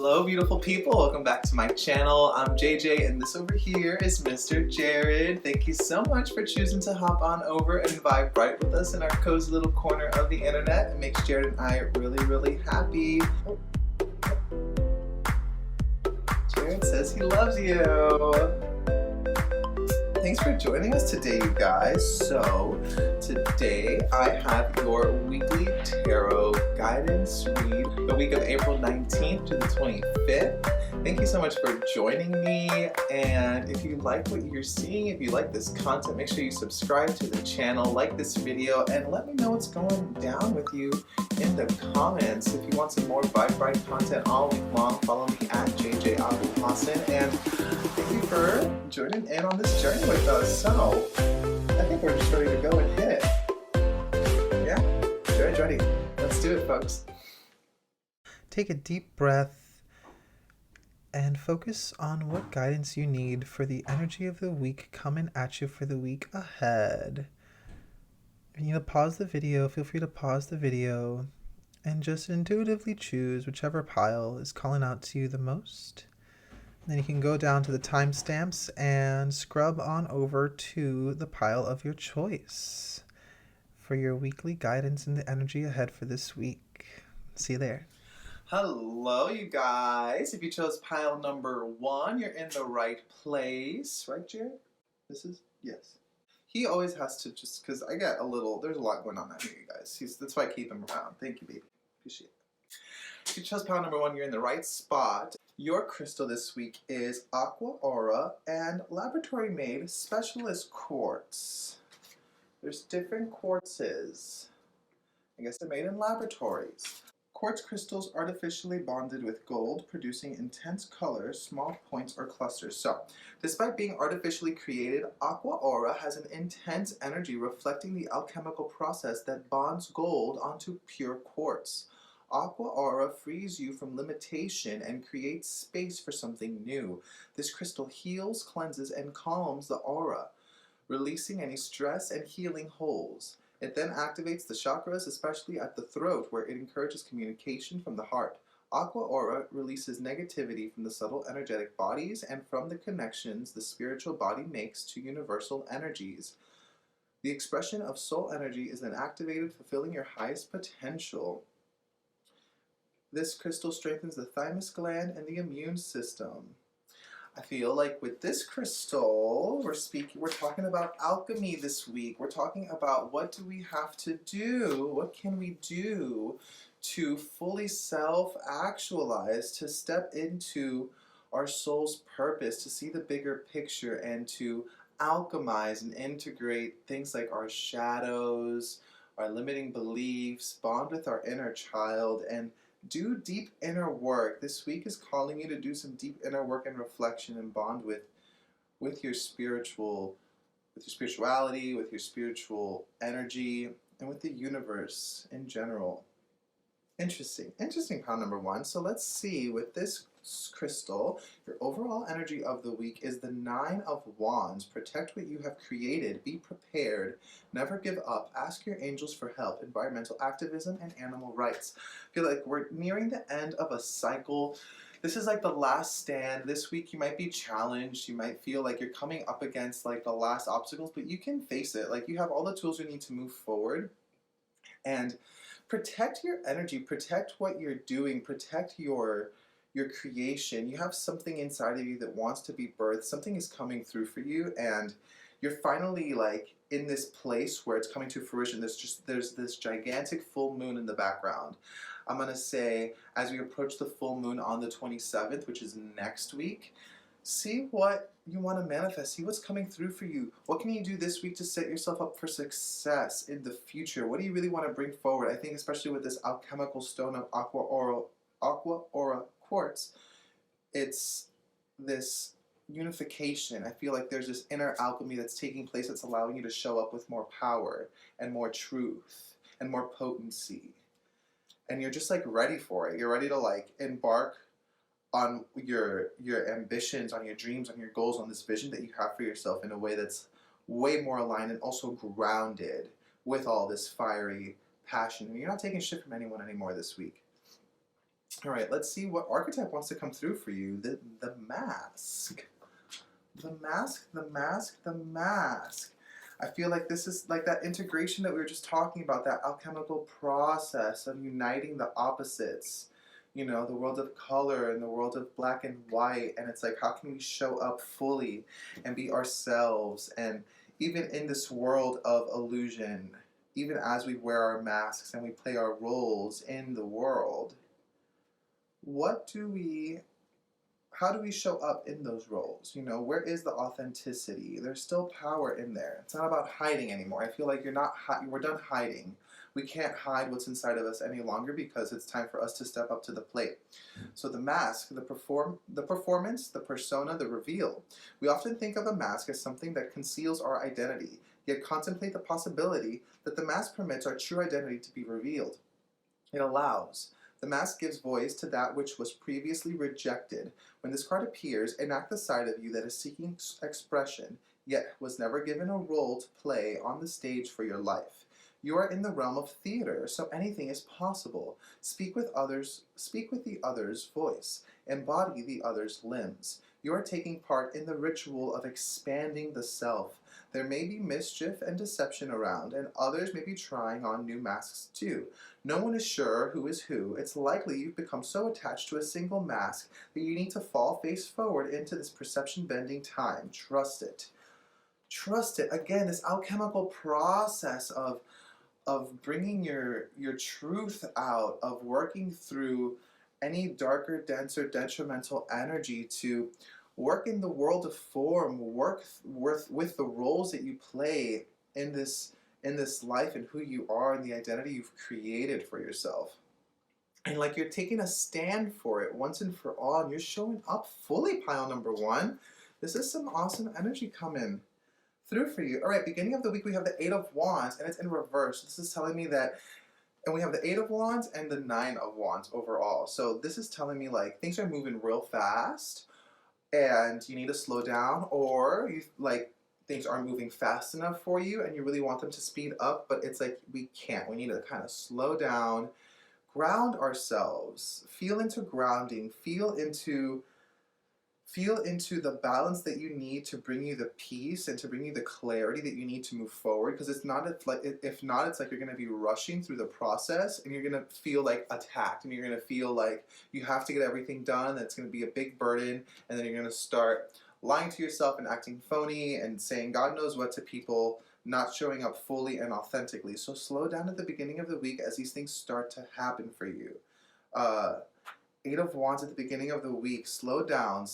Hello beautiful people, welcome back to my channel. I'm JJ and this over here is Mr. Jared. Thank you so much for choosing to hop on over and vibe right with us in our cozy little corner of the internet. It makes Jared and I really happy. Jared says he loves you. Thanks for joining us today, you guys. So, today I have your weekly tarot guidance read, the week of April 19th to the 25th. Thank you so much for joining me, and if you like what you're seeing, if you like this content, make sure you subscribe to the channel, like this video, and let me know what's going down with you in the comments. If you want some more vibe content all week long, follow me at JJ Abu Hassan, and thank you for joining in on this journey with us. So, I think we're just ready to go and hit it. Yeah, Jared's ready. Let's do it, folks. Take a deep breath and focus on what guidance you need for the energy of the week coming at you for the week ahead. If you need to pause the video, feel free to pause the video and just intuitively choose whichever pile is calling out to you the most. Then you can go down to the timestamps and scrub on over to the pile of your choice for your weekly guidance and the energy ahead for this week. See you there. Hello, you guys. If you chose pile number 1, you're in the right place. Right, Jared? This is? Yes. He always has to just, because I get a little, there's a lot going on out here, you guys. That's why I keep him around. Thank you, baby. Appreciate it. If you chose pile number 1, you're in the right spot. Your crystal this week is Aqua Aura and Laboratory Made Specialist Quartz. There's different quartzes. I guess they're made in laboratories. Quartz crystals artificially bonded with gold, producing intense colors, small points, or clusters. So, despite being artificially created, Aqua Aura has an intense energy reflecting the alchemical process that bonds gold onto pure quartz. Aqua Aura frees you from limitation and creates space for something new. This crystal heals, cleanses, and calms the aura, releasing any stress and healing holes. It then activates the chakras, especially at the throat, where it encourages communication from the heart. Aqua Aura releases negativity from the subtle energetic bodies and from the connections the spiritual body makes to universal energies. The expression of soul energy is then activated, fulfilling your highest potential. This crystal strengthens the thymus gland and the immune system. I feel like with this crystal, we're talking about alchemy this week. We're talking about what do we have to do? What can we do to fully self-actualize, to step into our soul's purpose, to see the bigger picture, and to alchemize and integrate things like our shadows, our limiting beliefs, bond with our inner child, and do deep inner work. This week is calling you to do some deep inner work and reflection and bond with your spirituality, with your spiritual energy, and with the universe in general. Interesting pile number 1. So let's see, with this crystal, your overall energy of the week is the 9 of Wands. Protect what you have created. Be prepared. Never give up. Ask your angels for help. Environmental activism and animal rights. I feel like we're nearing the end of a cycle. This is like the last stand. This week you might be challenged. You might feel like you're coming up against like the last obstacles, but you can face it. Like you have all the tools you need to move forward. And protect your energy, protect what you're doing, protect your creation. You have something inside of you that wants to be birthed. Something is coming through for you, and you're finally like in this place where it's coming to fruition. There's this gigantic full moon in the background. I'm gonna say, as we approach the full moon on the 27th, which is next week, see what you want to manifest. See what's coming through for you. What can you do this week to set yourself up for success in the future? What do you really want to bring forward? I think especially with this alchemical stone of Aqua Aura quartz, it's this unification. I feel like there's this inner alchemy that's taking place that's allowing you to show up with more power and more truth and more potency. And you're just like ready for it. You're ready to like embark on your ambitions, on your dreams, on your goals, on this vision that you have for yourself in a way that's way more aligned and also grounded with all this fiery passion. And you're not taking shit from anyone anymore this week. All right, let's see what archetype wants to come through for you. The mask. The mask, the mask, the mask. I feel like this is like that integration that we were just talking about, that alchemical process of uniting the opposites. You know, the world of color and the world of black and white. And it's like, how can we show up fully and be ourselves? And even in this world of illusion, even as we wear our masks and we play our roles in the world, how do we show up in those roles? You know, where is the authenticity? There's still power in there. It's not about hiding anymore. I feel like we're done hiding. We can't hide what's inside of us any longer because it's time for us to step up to the plate. So the mask, the performance, the persona, the reveal. We often think of a mask as something that conceals our identity, yet contemplate the possibility that the mask permits our true identity to be revealed. It allows. The mask gives voice to that which was previously rejected. When this card appears, enact the side of you that is seeking expression, yet was never given a role to play on the stage for your life. You are in the realm of theater, so anything is possible. Speak with the other's voice. Embody the other's limbs. You are taking part in the ritual of expanding the self. There may be mischief and deception around, and others may be trying on new masks too. No one is sure who is who. It's likely you've become so attached to a single mask that you need to fall face forward into this perception-bending time. Trust it. Trust it. Again, this alchemical process of bringing your truth out, of working through any darker, denser, detrimental energy to work in the world of form, work with the roles that you play in this life and who you are and the identity you've created for yourself. And like you're taking a stand for it once and for all, and you're showing up fully, pile number one. This is some awesome energy coming through for you. All right, beginning of the week, we have the Eight of Wands, and it's in reverse. This is telling me that, and we have the Eight of Wands and the Nine of Wands overall. So this is telling me like things are moving real fast, and you need to slow down, or you like things aren't moving fast enough for you, and you really want them to speed up, but it's like we can't. We need to kind of slow down, ground ourselves, feel into grounding, feel into the balance that you need to bring you the peace and to bring you the clarity that you need to move forward. Because it's not like, if not, it's like you're going to be rushing through the process, and you're going to feel like attacked, and you're going to feel like you have to get everything done. That's going to be a big burden, and then you're going to start lying to yourself and acting phony and saying God knows what to people, not showing up fully and authentically. So slow down at the beginning of the week as these things start to happen for you. Eight of Wands at the beginning of the week. Slow down,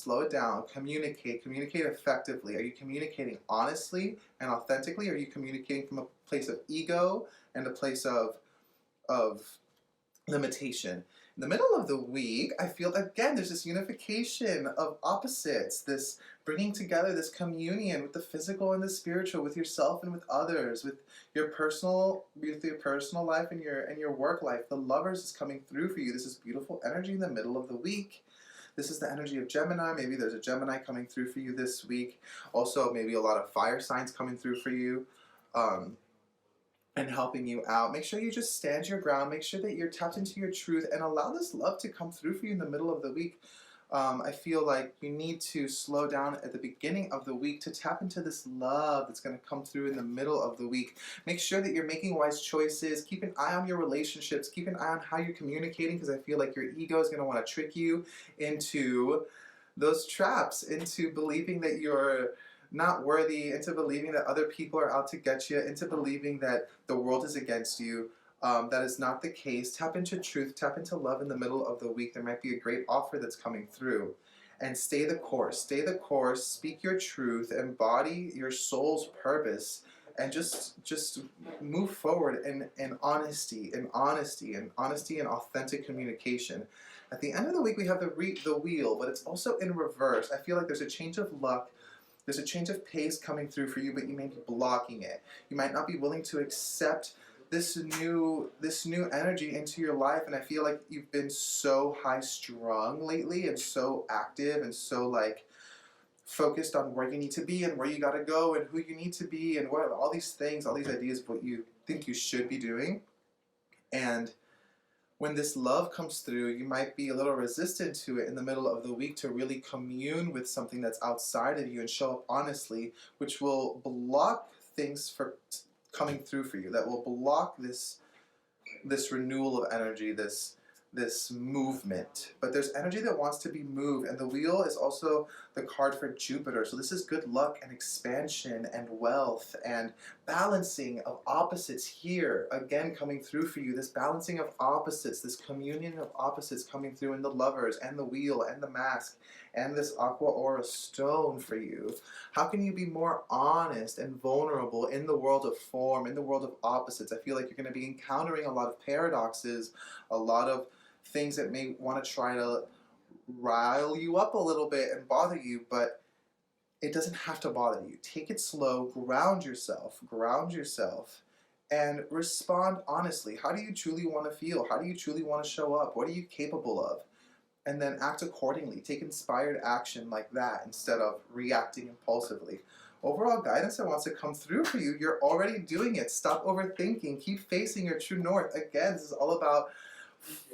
communicate effectively. Are you communicating honestly and authentically? Are you communicating from a place of ego and a place of limitation? In the middle of the week, I feel, again, there's this unification of opposites, this bringing together, this communion with the physical and the spiritual, with yourself and with others, with your personal life and your work life. The Lovers is coming through for you. This is beautiful energy in the middle of the week. This is the energy of Gemini. Maybe there's a Gemini coming through for you this week. Also, maybe a lot of fire signs coming through for you. And helping you out. Make sure you just stand your ground. Make sure that you're tapped into your truth and allow this love to come through for you in the middle of the week. I feel like you need to slow down at the beginning of the week to tap into this love that's going to come through in the middle of the week. Make sure that you're making wise choices. Keep an eye on your relationships. Keep an eye on how you're communicating, because I feel like your ego is going to want to trick you into those traps, into believing that you're not worthy, into believing that other people are out to get you, into believing that the world is against you. That is not the case. Tap into truth, tap into love in the middle of the week. There might be a great offer that's coming through. And stay the course, speak your truth, embody your soul's purpose, and just move forward in honesty and authentic communication. At the end of the week, we have the wheel, but it's also in reverse. I feel like there's a change of luck. There's a change of pace coming through for you, but you may be blocking it. You might not be willing to accept this new energy into your life, and I feel like you've been so high-strung lately and so active and so like focused on where you need to be and where you gotta go and who you need to be and what all these things, all these ideas of what you think you should be doing. And when this love comes through, you might be a little resistant to it in the middle of the week to really commune with something that's outside of you and show up honestly, which will block things for coming through for you. That will block this renewal of energy, this movement. But there's energy that wants to be moved, and the wheel is also the card for Jupiter. So this is good luck and expansion and wealth and balancing of opposites here, again coming through for you. This balancing of opposites, this communion of opposites coming through in the Lovers and the wheel and the mask and this aqua aura stone for you. How can you be more honest and vulnerable in the world of form, in the world of opposites? I feel like you're going to be encountering a lot of paradoxes, a lot of things that may want to try to rile you up a little bit and bother you, but it doesn't have to bother you. Take it slow, ground yourself, and respond honestly. How do you truly want to feel? How do you truly want to show up? What are you capable of? And then act accordingly. Take inspired action like that instead of reacting impulsively. Overall guidance that wants to come through for you, you're already doing it. Stop overthinking. Keep facing your true north. Again, this is all about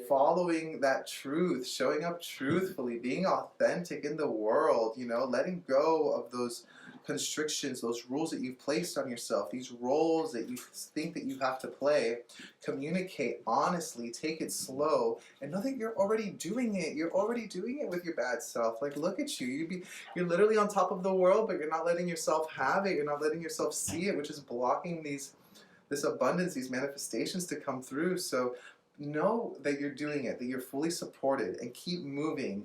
following that truth, showing up truthfully, being authentic in the world, you know, letting go of those constrictions, those rules that you've placed on yourself, these roles that you think that you have to play. Communicate honestly, take it slow, and know that you're already doing it. You're already doing it with your bad self. Like, look at you. You're literally on top of the world, but you're not letting yourself have it. You're not letting yourself see it, which is blocking this abundance, these manifestations to come through. So know that you're doing it, that you're fully supported, and keep moving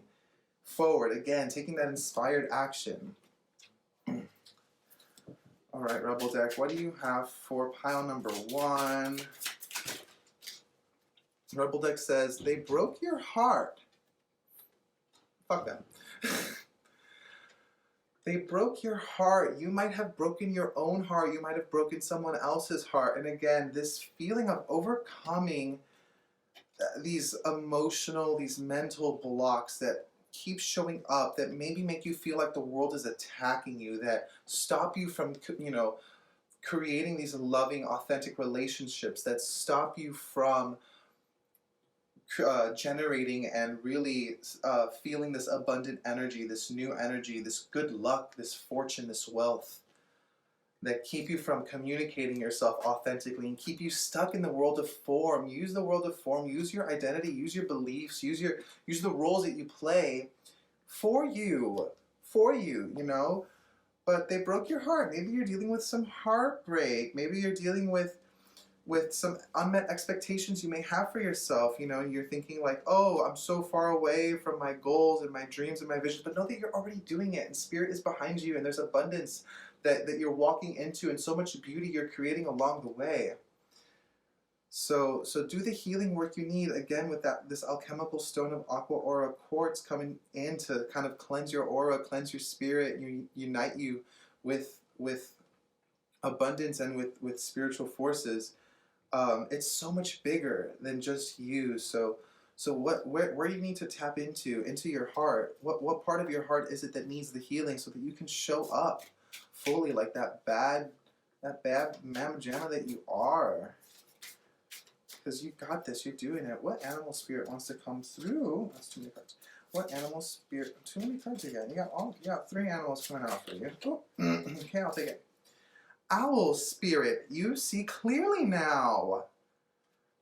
forward. Again, taking that inspired action. All right, Rebel Deck, what do you have for pile number 1? Rebel Deck says, they broke your heart. Fuck them. They broke your heart. You might have broken your own heart. You might have broken someone else's heart. And again, this feeling of overcoming these emotional, these mental blocks that keep showing up, that maybe make you feel like the world is attacking you, that stop you from, you know, creating these loving, authentic relationships, that stop you from generating and really feeling this abundant energy, this new energy, this good luck, this fortune, this wealth, that keep you from communicating yourself authentically and keep you stuck in the world of form. Use the world of form, use your identity, use your beliefs, use the roles that you play for you, you know? But they broke your heart. Maybe you're dealing with some heartbreak. Maybe you're dealing with some unmet expectations you may have for yourself, you know, and you're thinking like, oh, I'm so far away from my goals and my dreams and my visions, but know that you're already doing it, and spirit is behind you, and there's abundance that you're walking into, and so much beauty you're creating along the way. So do the healing work you need, again, with this alchemical stone of aqua aura quartz coming in to kind of cleanse your aura, cleanse your spirit, unite you with abundance and with spiritual forces. It's so much bigger than just you. So where you need to tap into your heart. What part of your heart is it that needs the healing so that you can show up fully like that bad mamma jamma that you are? Because you got this, you're doing it. What animal spirit wants to come through? That's too many cards. What animal spirit? Too many cards again. You got 3 animals coming out for you. Oh, okay, I'll take it. Owl spirit, you see clearly now.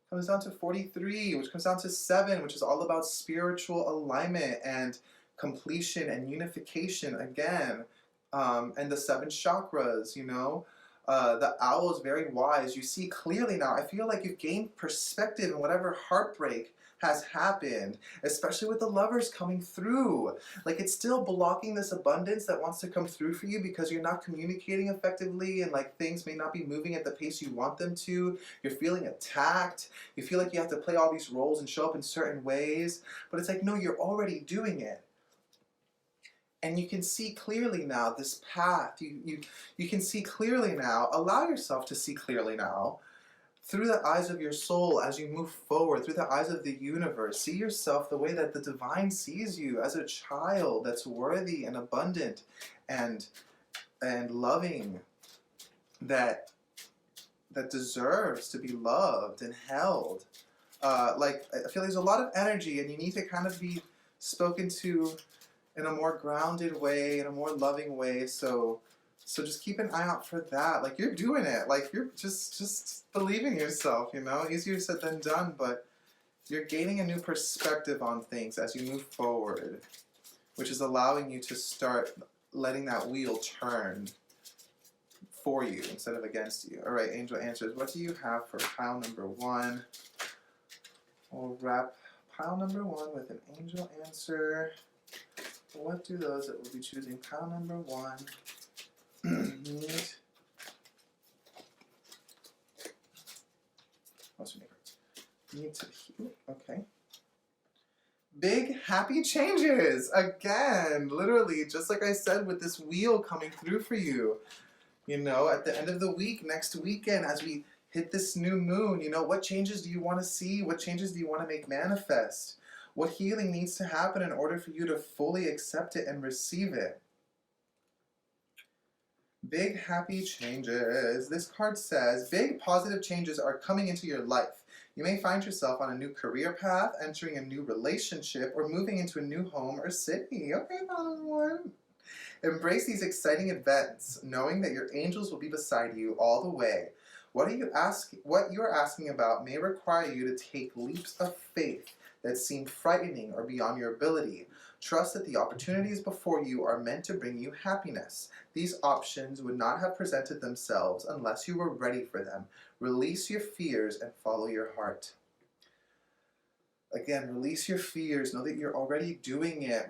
Comes down to 43, which comes down to 7, which is all about spiritual alignment and completion and unification again. And the 7 chakras, you know. The owl is very wise. You see clearly now. I feel like you've gained perspective in whatever heartbreak has happened, especially with the Lovers coming through. Like, it's still blocking this abundance that wants to come through for you because you're not communicating effectively, and like things may not be moving at the pace you want them to. You're feeling attacked. You feel like you have to play all these roles and show up in certain ways. But it's like, no, you're already doing it. And you can see clearly now this path. You can see clearly now. Allow yourself to see clearly now. Through the eyes of your soul as you move forward, through the eyes of the universe. See yourself the way that the divine sees you, as a child that's worthy and abundant and loving, that deserves to be loved and held. like I feel there's a lot of energy, and you need to kind of be spoken to in a more grounded way, in a more loving way. So just keep an eye out for that. Like, you're doing it. Like, you're just believe in yourself. You know, easier said than done, but you're gaining a new perspective on things as you move forward, which is allowing you to start letting that wheel turn for you instead of against you. All right, angel answers. What do you have for pile number 1? We'll wrap pile number 1 with an angel answer. What do those that will be choosing pile number 1 need? Need to heal. Okay. Big happy changes again. Literally, just like I said, with this wheel coming through for you. You know, at the end of the week, next weekend, as we hit this new moon, you know, what changes do you want to see? What changes do you want to make manifest? What healing needs to happen in order for you to fully accept it and receive it? Big happy changes. This card says, big positive changes are coming into your life. You may find yourself on a new career path, entering a new relationship, or moving into a new home or city. Okay, one. Embrace these exciting events, knowing that your angels will be beside you all the way. What you are asking about may require you to take leaps of faith that seem frightening or beyond your ability. Trust that the opportunities before you are meant to bring you happiness. These options would not have presented themselves unless you were ready for them. Release your fears and follow your heart. Again, release your fears. Know that you're already doing it.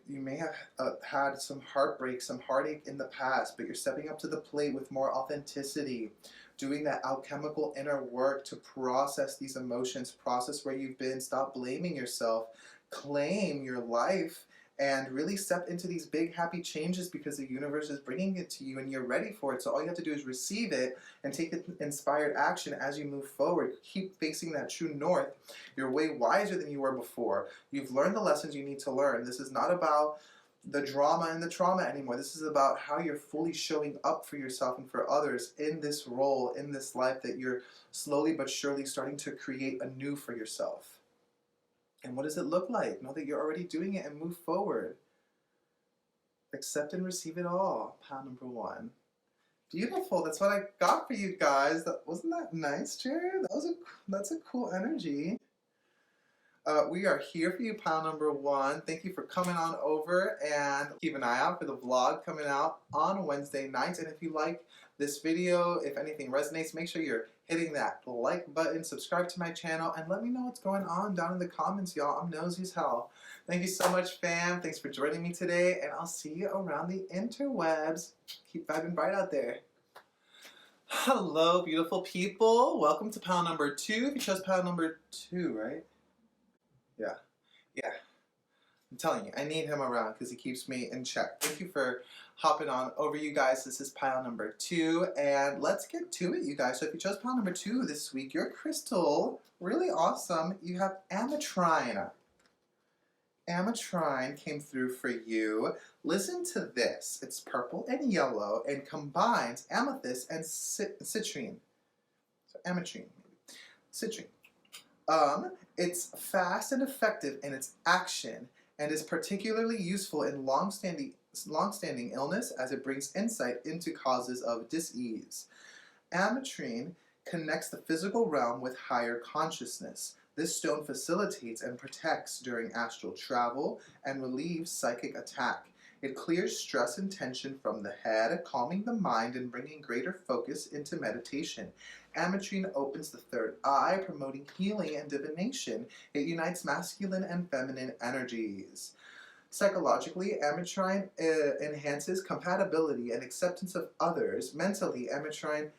You may have had some heartbreak, some heartache in the past, but you're stepping up to the plate with more authenticity, doing that alchemical inner work to process these emotions, process where you've been, stop blaming yourself, claim your life, and really step into these big happy changes because the universe is bringing it to you and you're ready for it. So all you have to do is receive it and take the inspired action as you move forward. Keep facing that true north. You're way wiser than you were before. You've learned the lessons you need to learn. This is not about the drama and the trauma anymore. This is about how you're fully showing up for yourself and for others in this role, in this life that you're slowly but surely starting to create anew for yourself. And what does it look like? Know that you're already doing it and move forward. Accept and receive it all. Pile number 1. Beautiful. That's what I got for you guys. Wasn't that nice, Jared? That's a cool energy. We are here for you, pile number 1. Thank you for coming on over, and keep an eye out for the vlog coming out on Wednesday nights. And if you like this video, if anything resonates, make sure you're hitting that like button, subscribe to my channel, and let me know what's going on down in the comments, y'all. I'm nosy as hell. Thank you so much, fam. Thanks for joining me today, and I'll see you around the interwebs. Keep vibing bright out there. Hello, beautiful people. Welcome to pile number 2. If you chose pile number 2, right? Yeah. I'm telling you, I need him around because he keeps me in check. Thank you for hopping on over, you guys. This is pile number 2, and let's get to it, you guys. So if you chose pile number 2 this week, your crystal, really awesome. You have ametrine. Ametrine came through for you. Listen to this. It's purple and yellow and combines amethyst and citrine. So ametrine, maybe. Citrine. It's fast and effective in its action and is particularly useful in long-standing illness as it brings insight into causes of dis-ease. Ametrine connects the physical realm with higher consciousness. This stone facilitates and protects during astral travel and relieves psychic attack. It clears stress and tension from the head, calming the mind and bringing greater focus into meditation. Ametrine opens the third eye, promoting healing and divination. It unites masculine and feminine energies. Psychologically, ametrine enhances compatibility and acceptance of others. Mentally, ametrine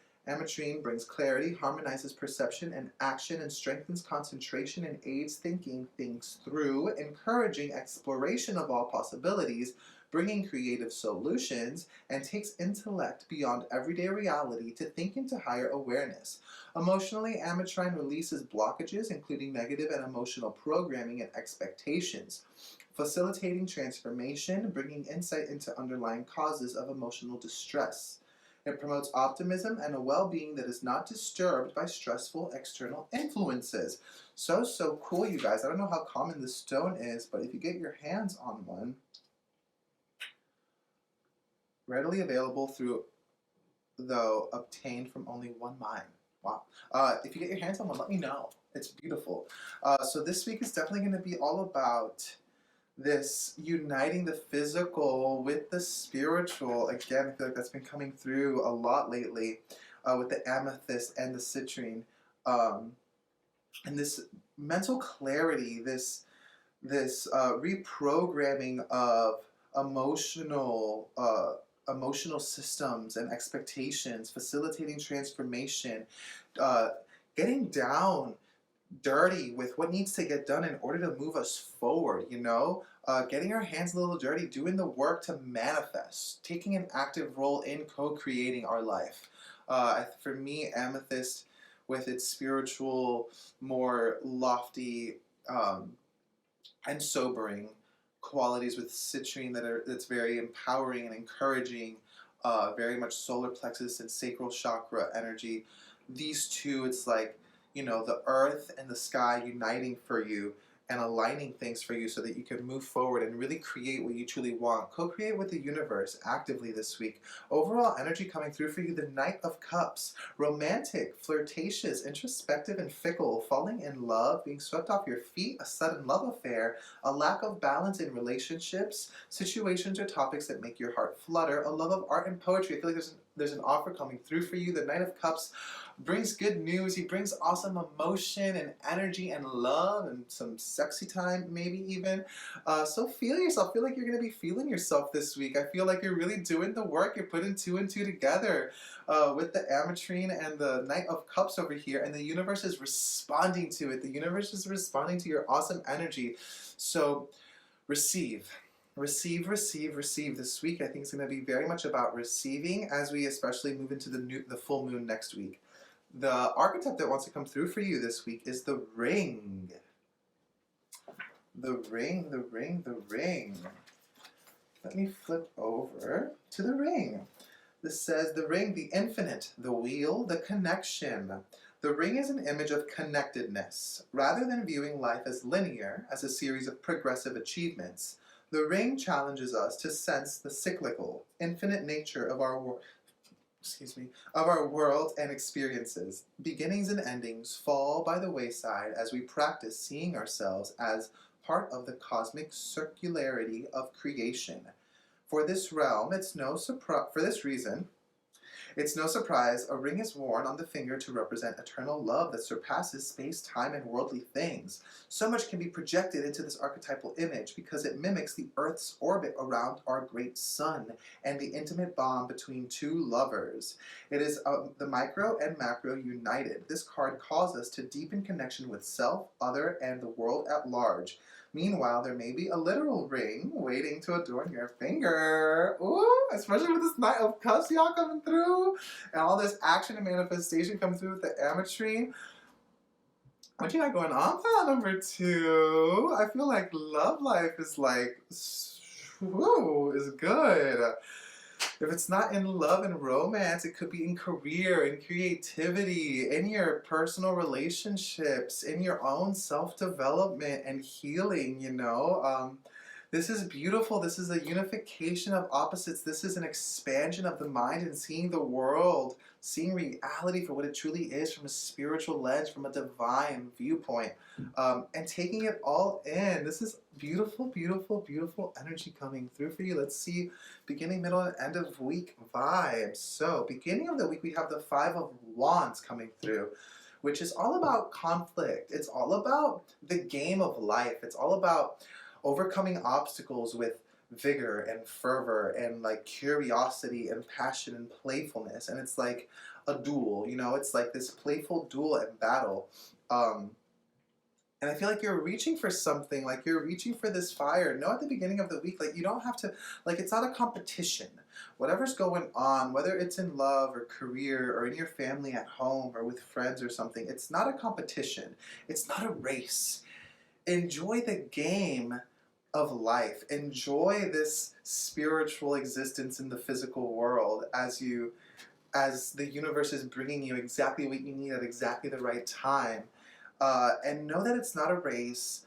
brings clarity, harmonizes perception and action, and strengthens concentration and aids thinking things through, encouraging exploration of all possibilities, bringing creative solutions, and takes intellect beyond everyday reality to think into higher awareness. Emotionally, ametrine releases blockages, including negative and emotional programming and expectations, facilitating transformation, bringing insight into underlying causes of emotional distress. It promotes optimism and a well-being that is not disturbed by stressful external influences. So cool, you guys. I don't know how common this stone is, but if you get your hands on one, readily available through, though, obtained from only one mine. Wow. If you get your hands on one, let me know. It's beautiful. So this week is definitely going to be all about this uniting the physical with the spiritual. Again, I feel like that's been coming through a lot lately with the amethyst and the citrine. And this mental clarity, this reprogramming of emotional systems and expectations, facilitating transformation, getting down dirty with what needs to get done in order to move us forward, getting our hands a little dirty, doing the work to manifest, taking an active role in co-creating our life. For me, amethyst, with its spiritual, more lofty and sobering qualities, with citrine that's very empowering and encouraging, very much solar plexus and sacral chakra energy. These two, it's like, the earth and the sky uniting for you and aligning things for you so that you can move forward and really create what you truly want. Co-create with the universe actively this week. Overall energy coming through for you, the Knight of Cups. Romantic, flirtatious, introspective, and fickle. Falling in love, being swept off your feet, a sudden love affair, a lack of balance in relationships, situations or topics that make your heart flutter, a love of art and poetry. I feel like there's an offer coming through for you. The Knight of Cups brings good news. He brings awesome emotion and energy and love and some sexy time, maybe even. So feel yourself. Feel like you're going to be feeling yourself this week. I feel like you're really doing the work. You're putting two and two together with the ametrine and the Knight of Cups over here, and the universe is responding to it. The universe is responding to your awesome energy. So receive. Receive, receive, receive. This week, I think it's going to be very much about receiving as we especially move into the full moon next week. The archetype that wants to come through for you this week is the ring. The ring, the ring, the ring. Let me flip over to the ring. This says the ring, the infinite, the wheel, the connection. The ring is an image of connectedness. Rather than viewing life as linear, as a series of progressive achievements, the ring challenges us to sense the cyclical, infinite nature of our world and experiences. Beginnings and endings fall by the wayside as we practice seeing ourselves as part of the cosmic circularity of creation. For this reason, it's no surprise a ring is worn on the finger to represent eternal love that surpasses space, time, and worldly things. So much can be projected into this archetypal image because it mimics the Earth's orbit around our great sun and the intimate bond between two lovers. It is the micro and macro united. This card calls us to deepen connection with self, other, and the world at large. Meanwhile, there may be a literal ring waiting to adorn your finger. Ooh, especially with this Knight of Cups, y'all, coming through. And all this action and manifestation coming through with the ametrine. What you got going on, pile number 2? I feel like love life is like, woo, is good. If it's not in love and romance, it could be in career, in creativity, in your personal relationships, in your own self-development and healing, This is beautiful. This is a unification of opposites. This is an expansion of the mind and seeing the world, seeing reality for what it truly is from a spiritual lens, from a divine viewpoint, and taking it all in. This is beautiful, beautiful, beautiful energy coming through for you. Let's see beginning, middle, and end of week vibes. So beginning of the week, we have the 5 of Wands coming through, which is all about conflict. It's all about the game of life. It's all about overcoming obstacles with vigor and fervor and like curiosity and passion and playfulness. And it's like a duel, it's like this playful duel and battle. And I feel like you're reaching for something, like you're reaching for this fire. No, at the beginning of the week, like you don't have to, like it's not a competition. Whatever's going on, whether it's in love or career or in your family at home or with friends or something, it's not a competition. It's not a race. Enjoy the game of life. Enjoy this spiritual existence in the physical world as you as the universe is bringing you exactly what you need at exactly the right time. And know that it's not a race.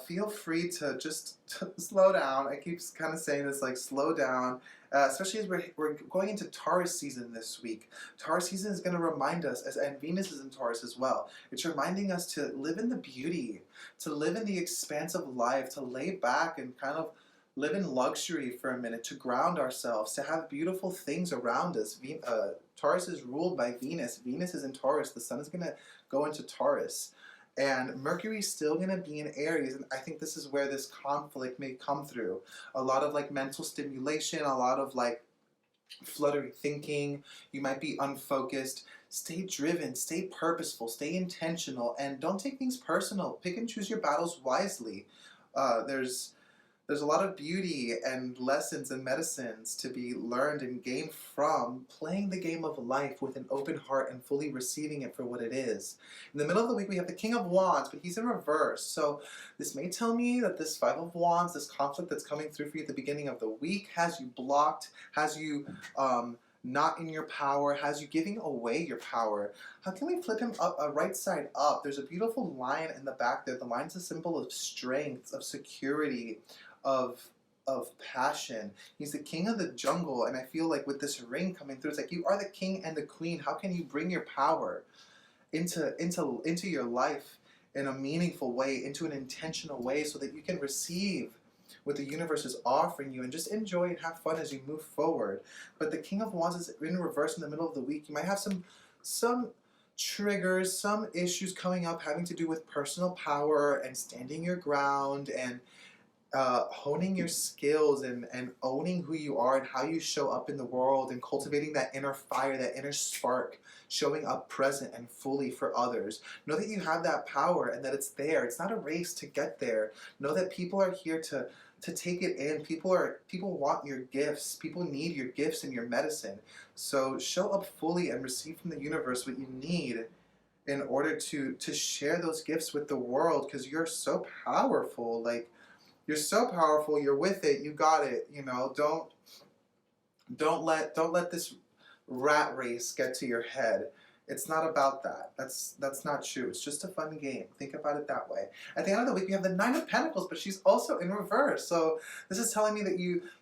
Feel free to just slow down. I keep kind of saying this, like, slow down, especially as we're going into Taurus season this week. Taurus season is going to remind us, and Venus is in Taurus as well, it's reminding us to live in the beauty, to live in the expanse of life, to lay back and kind of live in luxury for a minute, to ground ourselves, to have beautiful things around us. Taurus is ruled by Venus. Venus is in Taurus. The sun is going to go into Taurus. And Mercury is still going to be in Aries, and I think this is where this conflict may come through. A lot of like mental stimulation, a lot of like fluttery thinking. You might be unfocused. Stay driven, stay purposeful, stay intentional, and don't take things personal. Pick and choose your battles wisely. There's a lot of beauty and lessons and medicines to be learned and gained from playing the game of life with an open heart and fully receiving it for what it is. In the middle of the week, we have the King of Wands, but he's in reverse. So this may tell me that this Five of Wands, this conflict that's coming through for you at the beginning of the week, has you blocked, has you not in your power, has you giving away your power. How can we flip him up, right side up? There's a beautiful lion in the back there. The lion's a symbol of strength, of security, of passion. He's the king of the jungle, and I feel like with this ring coming through, it's like you are the king and the queen. How can you bring your power into your life in a meaningful way, into an intentional way, so that you can receive what the universe is offering you and just enjoy and have fun as you move forward. But the King of Wands is in reverse in the middle of the week. You might have some triggers, some issues coming up having to do with personal power and standing your ground and honing your skills and owning who you are and how you show up in the world and cultivating that inner fire, that inner spark, showing up present and fully for others. Know that you have that power and that it's there. It's not a race to get there. Know that people are here to take it in. People want your gifts. People need your gifts and your medicine. So show up fully and receive from the universe what you need in order to share those gifts with the world, because you're so powerful. Like, you're so powerful. You're with it. You got it. You know, don't let this rat race get to your head. It's not about that. That's not true. It's just a fun game. Think about it that way. At the end of the week, we have the Nine of Pentacles, but she's also in reverse. So this is telling me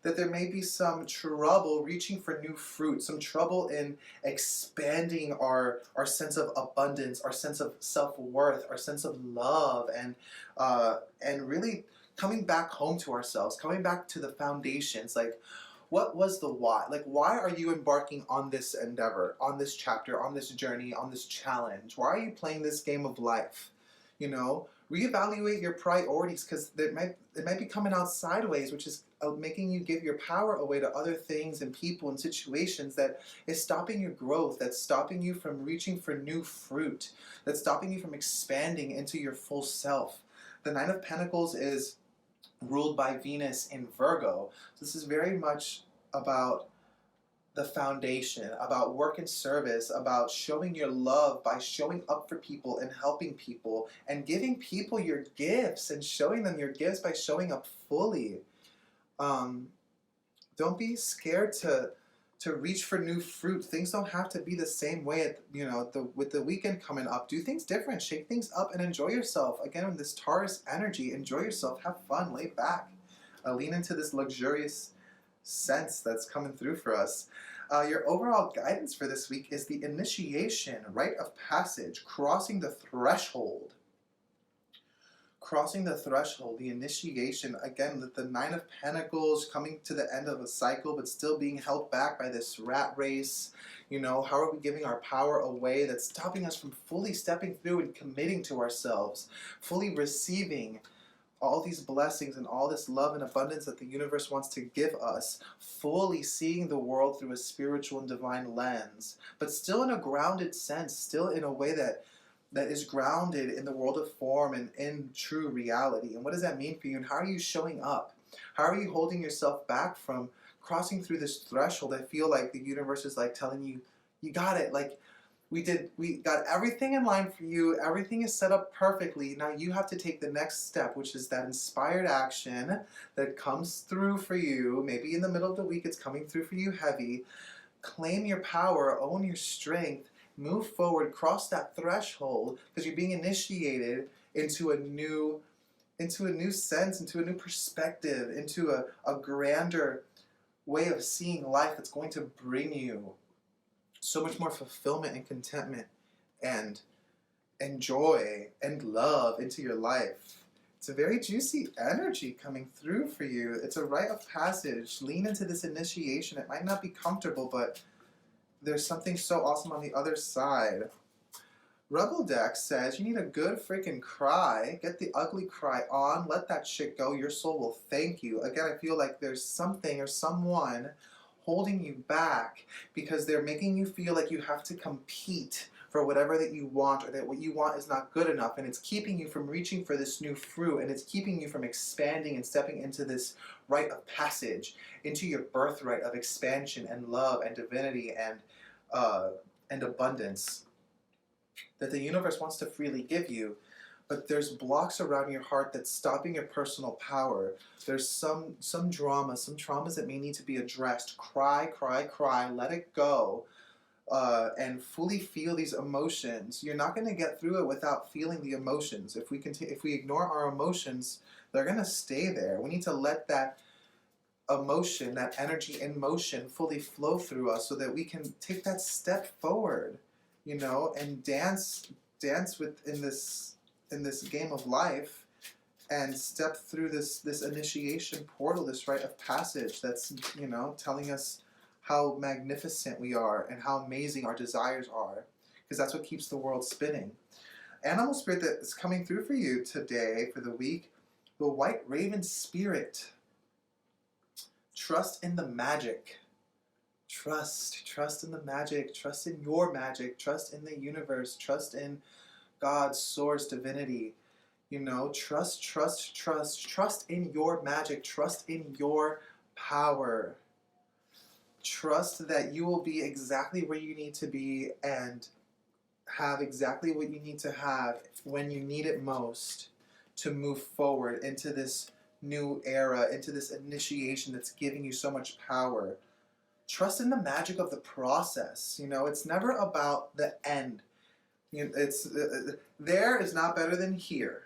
that there may be some trouble reaching for new fruit, some trouble in expanding our sense of abundance, our sense of self-worth, our sense of love, and really coming back home to ourselves, coming back to the foundations. Like, what was the why? Like, why are you embarking on this endeavor, on this chapter, on this journey, on this challenge? Why are you playing this game of life? You know, reevaluate your priorities, because it might be coming out sideways, which is making you give your power away to other things and people and situations that is stopping your growth, that's stopping you from reaching for new fruit, that's stopping you from expanding into your full self. The Nine of Pentacles is ruled by Venus in Virgo. So this is very much about the foundation, about work and service, about showing your love by showing up for people and helping people and giving people your gifts and showing them your gifts by showing up fully. Don't be scared to reach for new fruit. Things don't have to be the same way with the weekend coming up. Do things different, shake things up, and enjoy yourself. Again, with this Taurus energy, enjoy yourself, have fun, lay back. Lean into this luxurious sense that's coming through for us. Your overall guidance for this week is the initiation, rite of passage, crossing the threshold. Crossing the threshold, the initiation, again, the Nine of Pentacles, coming to the end of a cycle, but still being held back by this rat race. You know, how are we giving our power away that's stopping us from fully stepping through and committing to ourselves, fully receiving all these blessings and all this love and abundance that the universe wants to give us, fully seeing the world through a spiritual and divine lens, but still in a grounded sense, still in a way that is grounded in the world of form and in true reality. And what does that mean for you? And how are you showing up? How are you holding yourself back from crossing through this threshold? I feel like the universe is like telling you, you got it. Like, we got everything in line for you. Everything is set up perfectly. Now you have to take the next step, which is that inspired action that comes through for you. Maybe in the middle of the week it's coming through for you heavy. claim your power, own your strength, move forward, cross that threshold, because you're being initiated into a new sense, into a new perspective, into a grander way of seeing life that's going to bring you so much more fulfillment and contentment and joy and love into your life. It's a very juicy energy coming through for you. It's a rite of passage. Lean into this initiation. It might not be comfortable, but there's something so awesome on the other side. Rebel Deck says you need a good freaking cry. Get the ugly cry on. Let that shit go. Your soul will thank you. Again, I feel like there's something or someone holding you back because they're making you feel like you have to compete for whatever that you want, or that what you want is not good enough, and it's keeping you from reaching for this new fruit, and it's keeping you from expanding and stepping into this rite of passage, into your birthright of expansion and love and divinity and abundance that the universe wants to freely give you. But there's blocks around your heart that's stopping your personal power. There's some drama, some traumas that may need to be addressed. Cry, cry, cry, let it go. And fully feel these emotions. You're not going to get through it without feeling the emotions. If we ignore our emotions, they're going to stay there. We need to let that emotion, that energy in motion, fully flow through us so that we can take that step forward, and dance in this game of life, and step through this initiation portal, this rite of passage that's telling us how magnificent we are and how amazing our desires are, because that's what keeps the world spinning. Animal spirit that is coming through for you today, for the week, the White Raven Spirit. Trust in the magic. Trust in the magic. Trust in your magic. Trust in the universe. Trust in God's source, divinity. Trust in your magic. Trust in your power. Trust that you will be exactly where you need to be and have exactly what you need to have when you need it most to move forward into this new era, into this initiation that's giving you so much power. Trust in the magic of the process. It's never about the end. It's there is not better than here.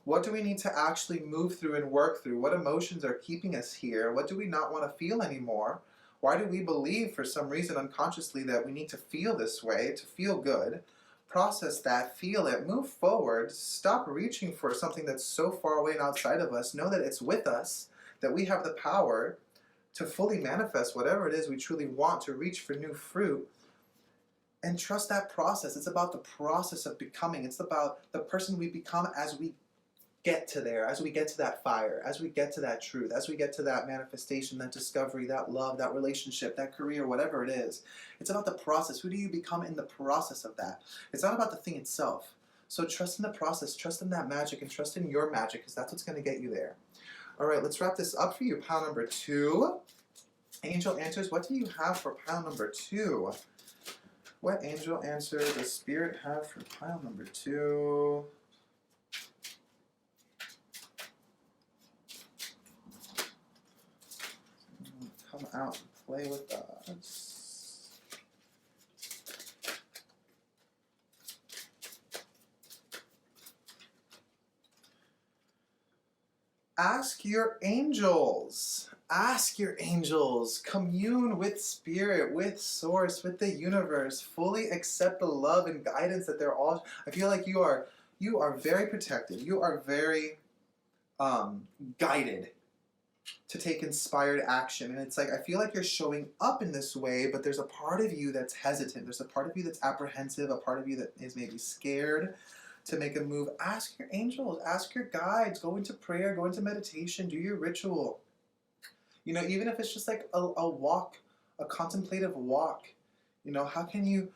What do we need to actually move through and work through? What emotions are keeping us here? What do we not want to feel anymore? Why do we believe for some reason unconsciously that we need to feel this way to feel good? Process that, feel it, move forward, stop reaching for something that's so far away and outside of us. Know that it's with us, that we have the power to fully manifest whatever it is we truly want, to reach for new fruit. And trust that process. It's about the process of becoming. It's about the person we become as we get to there, as we get to that fire, as we get to that truth, as we get to that manifestation, that discovery, that love, that relationship, that career, whatever it is. It's about the process. Who do you become in the process of that? It's not about the thing itself. So trust in the process, trust in that magic, and trust in your magic, because that's what's going to get you there. All right, let's wrap this up for you. Pile number 2. Angel answers, what do you have for pile number 2? What angel answer does Spirit have for pile number 2? Come out and play with us. Ask your angels. Ask your angels. Commune with Spirit, with Source, with the universe. Fully accept the love and guidance that they're all. I feel like you are very protected. You are very guided to take inspired action. And it's like, I feel like you're showing up in this way, but there's a part of you that's hesitant. There's a part of you that's apprehensive, a part of you that is maybe scared to make a move. Ask your angels, ask your guides, go into prayer, go into meditation, do your ritual. Even if it's just like a walk, a contemplative walk, how can you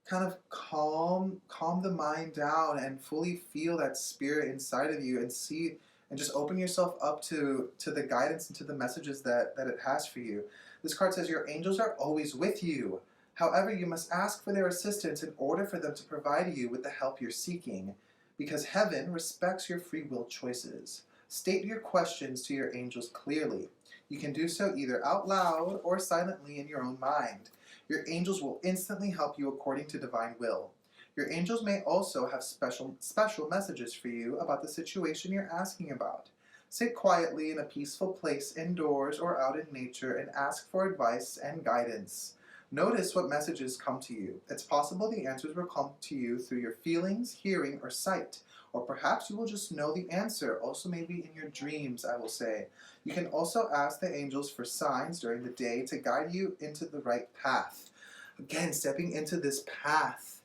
kind of calm the mind down and fully feel that spirit inside of you and see and just open yourself up to the guidance and to the messages that it has for you. This card says your angels are always with you. However, you must ask for their assistance in order for them to provide you with the help you're seeking, because heaven respects your free will choices. State your questions to your angels clearly. You can do so either out loud or silently in your own mind. Your angels will instantly help you according to divine will. Your angels may also have special messages for you about the situation you're asking about. Sit quietly in a peaceful place indoors or out in nature and ask for advice and guidance. Notice what messages come to you. It's possible the answers will come to you through your feelings, hearing, or sight. Or perhaps you will just know the answer, also maybe in your dreams, I will say. You can also ask the angels for signs during the day to guide you into the right path. Again, stepping into this path,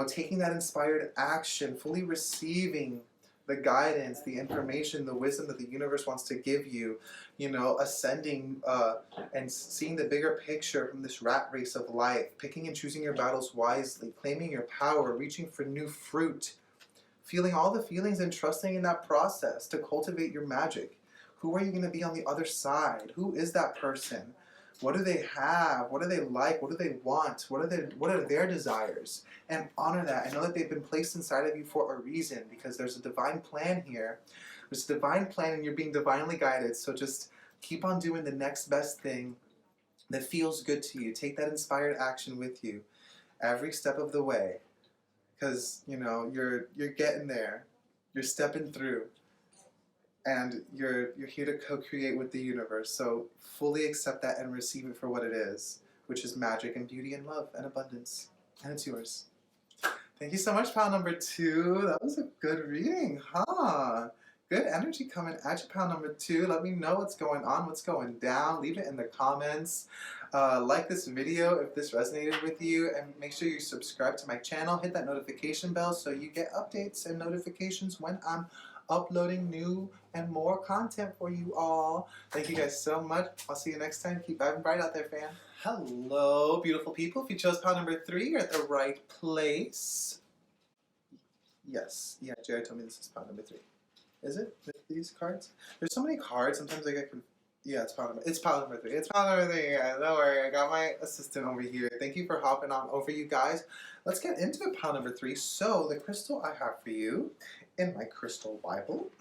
taking that inspired action, fully receiving the guidance, the information, the wisdom that the universe wants to give you, ascending and seeing the bigger picture from this rat race of life, picking and choosing your battles wisely, claiming your power, reaching for new fruit, feeling all the feelings and trusting in that process to cultivate your magic. Who are you going to be on the other side? Who is that person? What do they have? What do they like? What do they want? What are their desires? And honor that. I know that they've been placed inside of you for a reason, because there's a divine plan here. There's a divine plan and you're being divinely guided. So just keep on doing the next best thing that feels good to you. Take that inspired action with you every step of the way. Because, you're getting there. You're stepping through. And you're here to co-create with the universe. So fully accept that and receive it for what it is, which is magic and beauty and love and abundance. And it's yours. Thank you so much, pal number 2. That was a good reading, huh? Good energy coming at you, pal number 2. Let me know what's going on, what's going down. Leave it in the comments. Like this video if this resonated with you, and make sure you subscribe to my channel. Hit that notification bell so you get updates and notifications when I'm uploading new and more content for you all. Thank you guys so much. I'll see you next time. Keep vibing bright out there, fam. Hello, beautiful people. If you chose pile number 3, you're at the right place. Yes. Yeah, Jared told me this is pile number 3. Is it? With these cards? There's so many cards. Sometimes I get confused. Yeah, it's pile number 3. It's pile number 3, guys. Don't worry. I got my assistant over here. Thank you for hopping on over, you guys. Let's get into pile number 3. So, the crystal I have for you in my crystal Bible,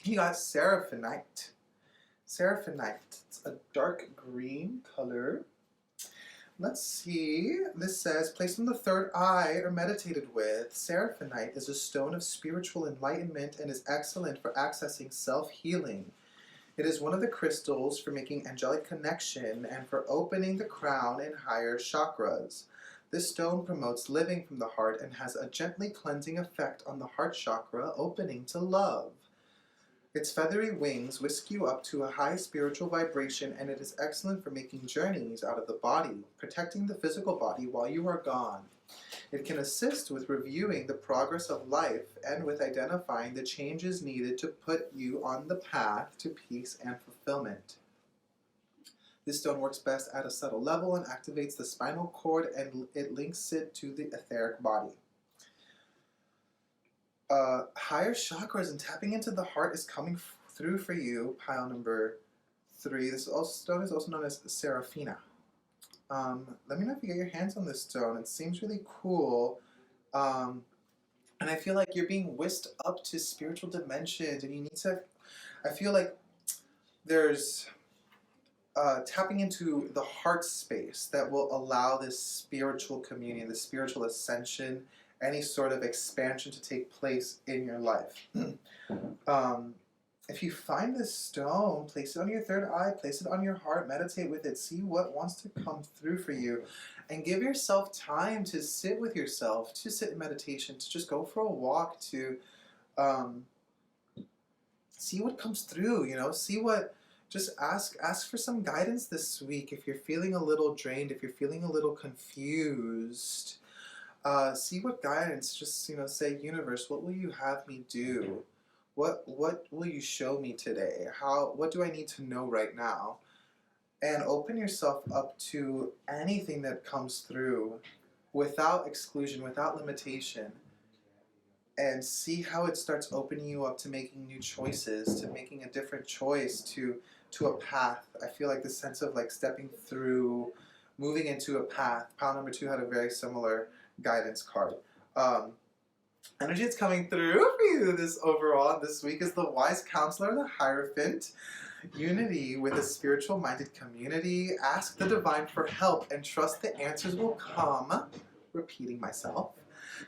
you got Seraphinite. Seraphinite. It's a dark green color. Let's see. This says, placed on the third eye or meditated with, Seraphinite is a stone of spiritual enlightenment and is excellent for accessing self-healing. It is one of the crystals for making angelic connection and for opening the crown and higher chakras. This stone promotes living from the heart and has a gently cleansing effect on the heart chakra, opening to love. Its feathery wings whisk you up to a high spiritual vibration, and it is excellent for making journeys out of the body, protecting the physical body while you are gone. It can assist with reviewing the progress of life and with identifying the changes needed to put you on the path to peace and fulfillment. This stone works best at a subtle level and activates the spinal cord, and it links it to the etheric body. Higher chakras and tapping into the heart is coming through for you, pile number 3. This stone is also known as Seraphina. Let me know if you get your hands on this stone. It seems really cool. And I feel like you're being whisked up to spiritual dimensions, and you need to, I feel like there's tapping into the heart space that will allow this spiritual communion, this spiritual ascension, any sort of expansion to take place in your life. If you find this stone, place it on your third eye, place it on your heart, meditate with it, see what wants to come through for you, and give yourself time to sit with yourself, to sit in meditation, to just go for a walk, to see what comes through, see what, just ask for some guidance this week. If you're feeling a little drained, if you're feeling a little confused, see what guidance, just, say, universe, what will you have me do? What will you show me today? What do I need to know right now? And open yourself up to anything that comes through without exclusion, without limitation. And see how it starts opening you up to making new choices, to making a different choice, to a path. I feel like the sense of like stepping through, moving into a path. Pile number 2 had a very similar guidance card. Energy that's coming through for you this week is the Wise Counselor, the Hierophant. Unity with a spiritual-minded community. Ask the divine for help and trust the answers will come. Repeating myself.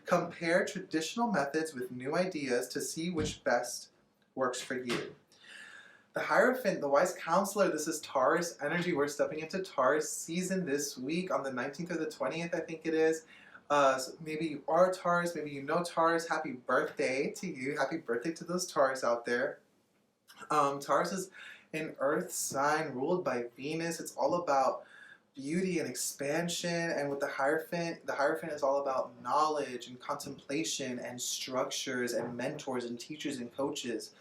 Compare traditional methods with new ideas to see which best works for you. The Hierophant, the wise counselor, this is Taurus energy. We're stepping into Taurus season this week on the 19th or the 20th, I think it is. So maybe you are Taurus, maybe you know Taurus. Happy birthday to you. Happy birthday to those Taurus out there. Taurus is an earth sign ruled by Venus. It's all about beauty and expansion, and with the Hierophant is all about knowledge and contemplation and structures and mentors and teachers and coaches.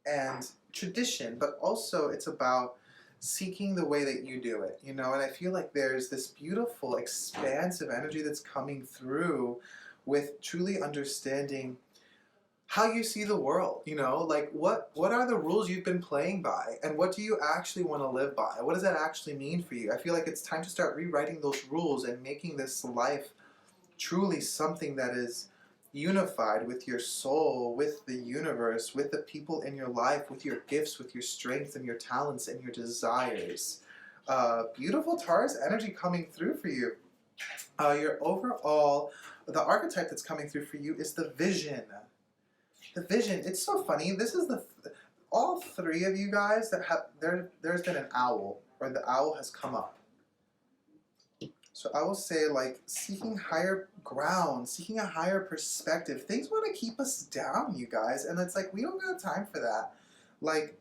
And tradition, but also it's about seeking the way that you do it, you know, and I feel like there's this beautiful, expansive energy that's coming through with truly understanding how you see the world, you know, like what are the rules you've been playing by, and what do you actually want to live by? What does that actually mean for you? I feel like it's time to start rewriting those rules and making this life truly something that is unified with your soul, with the universe, with the people in your life, with your gifts, with your strengths and your talents and your desires. Beautiful Taurus energy coming through for you. Your overall, the archetype that's coming through for you is the vision. The vision, it's so funny. This is all three of you guys that have, there's been an owl, or the owl has come up. So I will say, like, seeking higher ground, seeking a higher perspective. Things want to keep us down, you guys, and it's like we don't got time for that. Like,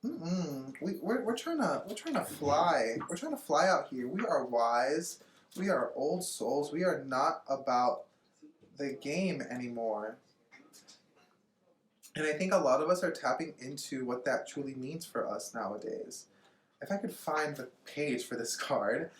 we're trying to fly. We're trying to fly out here. We are wise. We are old souls. We are not about the game anymore. And I think a lot of us are tapping into what that truly means for us nowadays. If I could find the page for this card.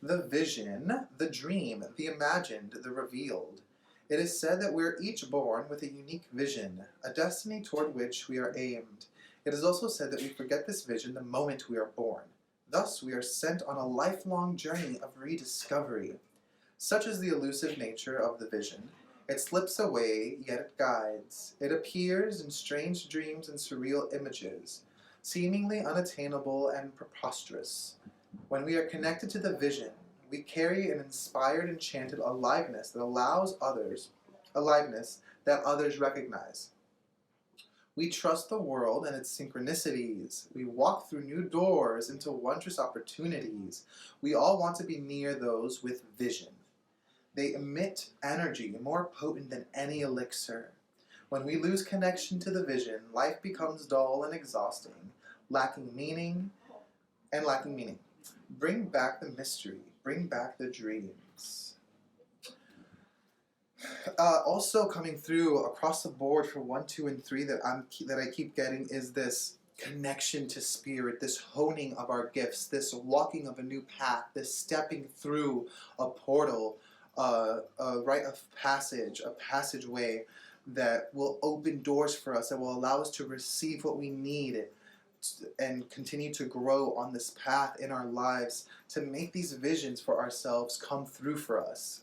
The vision, the dream, the imagined, the revealed. It is said that we're each born with a unique vision, a destiny toward which we are aimed. It is also said that we forget this vision the moment we are born. Thus, we are sent on a lifelong journey of rediscovery. Such is the elusive nature of the vision. It slips away, yet it guides. It appears in strange dreams and surreal images, seemingly unattainable and preposterous. When we are connected to the vision, we carry an inspired, enchanted aliveness that allows others, aliveness that others recognize. We trust the world and its synchronicities. We walk through new doors into wondrous opportunities. We all want to be near those with vision. They emit energy more potent than any elixir. When we lose connection to the vision, life becomes dull and exhausting, lacking meaning. Bring back the mystery. Bring back the dreams. Also coming through across the board for 1, 2, and 3 that I keep getting is this connection to spirit, this honing of our gifts, this walking of a new path, this stepping through a portal, a rite of passage, a passageway that will open doors for us, that will allow us to receive what we need and continue to grow on this path in our lives to make these visions for ourselves come through for us.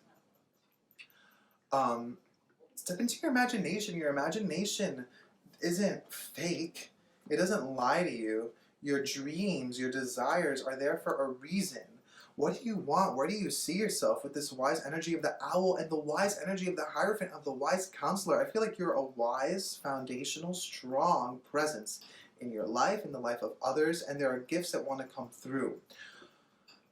Step into your imagination. Your imagination isn't fake. It doesn't lie to you. Your dreams, your desires are there for a reason. What do you want? Where do you see yourself with this wise energy of the owl and the wise energy of the Hierophant, of the wise counselor? I feel like you're a wise, foundational, strong presence in your life, in the life of others, and there are gifts that want to come through.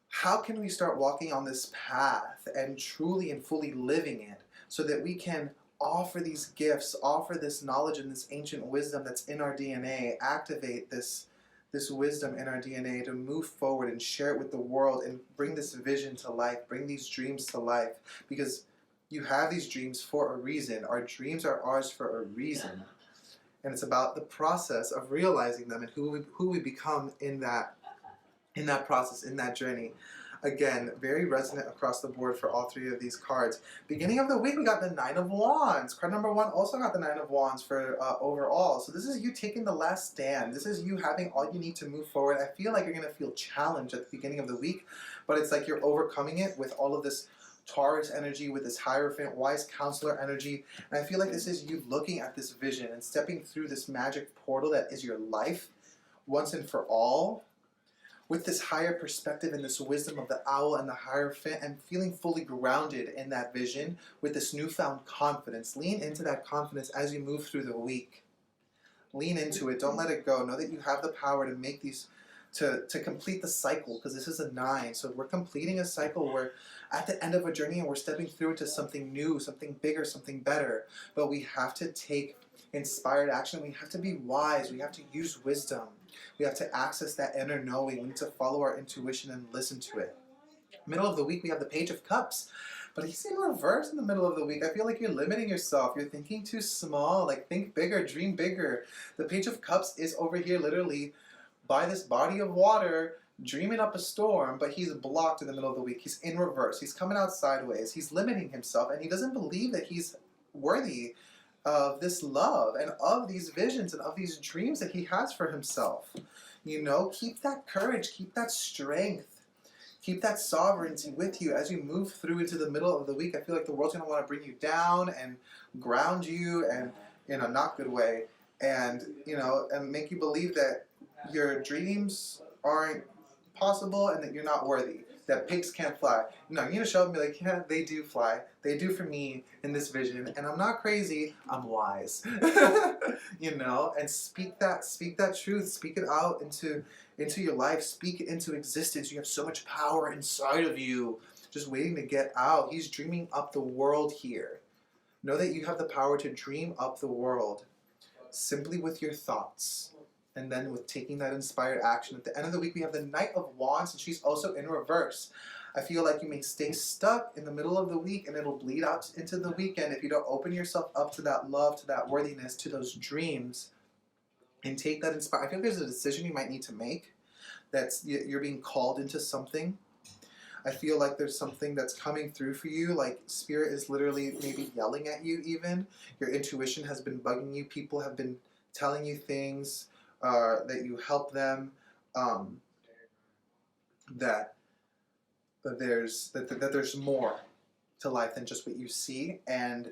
How can we start walking on this path and truly and fully living it so that we can offer these gifts, offer this knowledge and this ancient wisdom that's in our DNA, activate this wisdom in our DNA to move forward and share it with the world and bring this vision to life, bring these dreams to life, because you have these dreams for a reason. Our dreams are ours for a reason. And it's about the process of realizing them and who we become in that process, in that journey. Again, very resonant across the board for all 3 of these cards. Beginning of the week, we got the 9 of Wands. Card number 1 also got the 9 of Wands for overall. So this is you taking the last stand. This is you having all you need to move forward. I feel like you're going to feel challenged at the beginning of the week, but it's like you're overcoming it with all of this Taurus energy, with this Hierophant, wise counselor energy. And I feel like this is you looking at this vision and stepping through this magic portal that is your life once and for all, with this higher perspective and this wisdom of the owl and the Hierophant, and feeling fully grounded in that vision with this newfound confidence. Lean into that confidence as you move through the week. Lean into it. Don't let it go. Know that you have the power to make these, to complete the cycle, because this is a 9. So we're completing a cycle. We're at the end of a journey and we're stepping through into something new, something bigger, something better. But we have to take inspired action. We have to be wise. We have to use wisdom. We have to access that inner knowing. We need to follow our intuition and listen to it. Middle of the week, we have the Page of Cups. But he's in reverse in the middle of the week. I feel like you're limiting yourself. You're thinking too small. Like, think bigger, dream bigger. The Page of Cups is over here literally by this body of water, dreaming up a storm, but he's blocked in the middle of the week. He's in reverse. He's coming out sideways. He's limiting himself, and he doesn't believe that he's worthy of this love and of these visions and of these dreams that he has for himself. You know, keep that courage, keep that strength. Keep that sovereignty with you as you move through into the middle of the week. I feel like the world's going to want to bring you down and ground you, and in a not good way, and, you know, and make you believe that your dreams aren't possible and that you're not worthy, that pigs can't fly. No, you need to show up and be like, yeah, they do fly. They do for me in this vision, and I'm not crazy, I'm wise. You know, and speak that truth, speak it out into your life, speak it into existence. You have so much power inside of you, just waiting to get out. He's dreaming up the world here. Know that you have the power to dream up the world simply with your thoughts, and then with taking that inspired action. At the end of the week, we have the Knight of Wands, and she's also in reverse. I feel like you may stay stuck in the middle of the week, and it'll bleed out into the weekend if you don't open yourself up to that love, to that worthiness, to those dreams, and take that inspired. I feel like there's a decision you might need to make. That's, you're being called into something. I feel like there's something that's coming through for you, like spirit is literally maybe yelling at you even. Your intuition has been bugging you. People have been telling you things, that you help them, that there's more to life than just what you see, and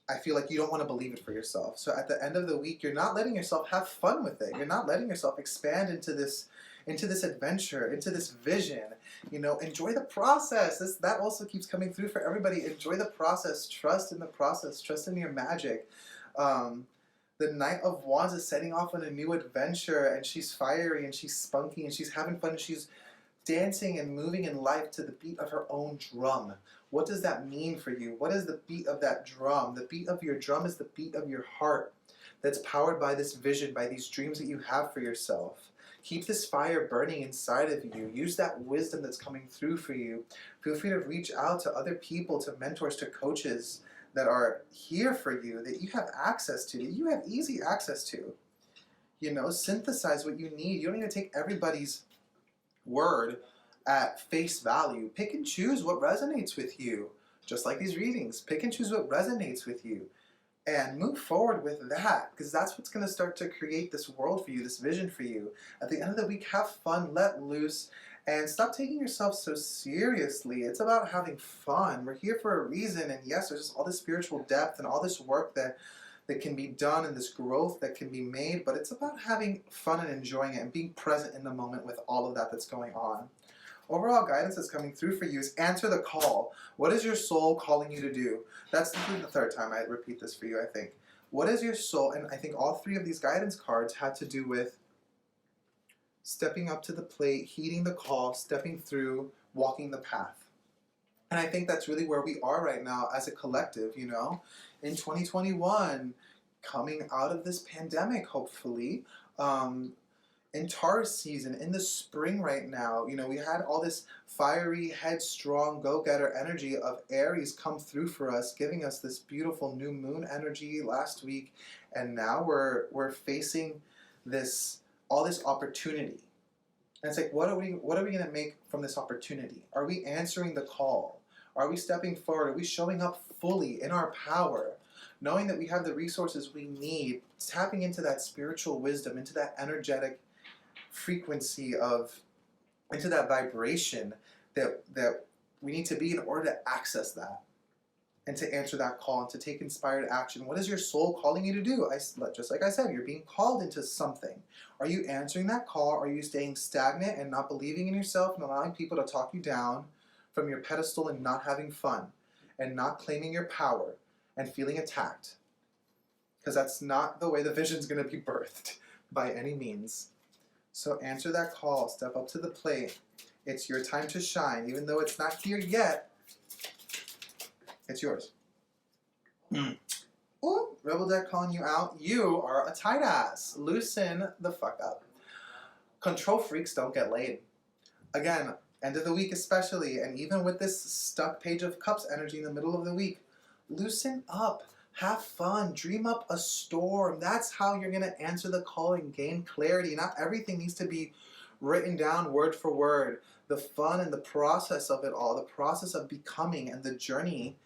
I feel like you don't want to believe it for yourself. So at the end of the week, you're not letting yourself have fun with it. You're not letting yourself expand into this adventure, into this vision. You know, enjoy the process. That also keeps coming through for everybody. Enjoy the process. Trust in the process. Trust in your magic. The Knight of Wands is setting off on a new adventure, and she's fiery, and she's spunky, and she's having fun, and she's dancing and moving in life to the beat of her own drum. What does that mean for you? What is the beat of that drum? The beat of your drum is the beat of your heart that's powered by this vision, by these dreams that you have for yourself. Keep this fire burning inside of you. Use that wisdom that's coming through for you. Feel free to reach out to other people, to mentors, to coaches that are here for you, that you have access to, that you have easy access to. You know, synthesize what you need. You don't need to take everybody's word at face value. Pick and choose what resonates with you. Just like these readings, pick and choose what resonates with you and move forward with that, because that's what's going to start to create this world for you, this vision for you. At the end of the week, have fun, let loose, and stop taking yourself so seriously. It's about having fun. We're here for a reason, and yes, there's all this spiritual depth and all this work that can be done and this growth that can be made, but it's about having fun and enjoying it and being present in the moment with all of that that's going on. Overall guidance that's coming through for you is answer the call. What is your soul calling you to do? That's the third time I repeat this for you, I think. What is your soul? And I think all three of these guidance cards had to do with stepping up to the plate, heeding the call, stepping through, walking the path. And I think that's really where we are right now as a collective, you know? In 2021, coming out of this pandemic, hopefully, in Taurus season, in the spring right now, you know, we had all this fiery, headstrong, go-getter energy of Aries come through for us, giving us this beautiful new moon energy last week, and now we're facing all this opportunity. And it's like, what are we going to make from this opportunity? Are we answering the call? Are we stepping forward? Are we showing up fully in our power, knowing that we have the resources we need, tapping into that spiritual wisdom, into that energetic frequency into that vibration that we need to be in order to access that and to answer that call and to take inspired action. What is your soul calling you to do? Just like I said, you're being called into something. Are you answering that call? Are you staying stagnant and not believing in yourself and allowing people to talk you down from your pedestal and not having fun and not claiming your power and feeling attacked? Because that's not the way the vision's going to be birthed by any means. So answer that call. Step up to the plate. It's your time to shine. Even though it's not here yet, it's yours. Ooh, Rebel Deck calling you out. You are a tight ass. Loosen the fuck up. Control freaks don't get laid. Again, end of the week especially, and even with this stuck Page of Cups energy in the middle of the week, loosen up. Have fun. Dream up a storm. That's how you're going to answer the call and gain clarity. Not everything needs to be written down word for word. The fun and the process of it all, the process of becoming and the journey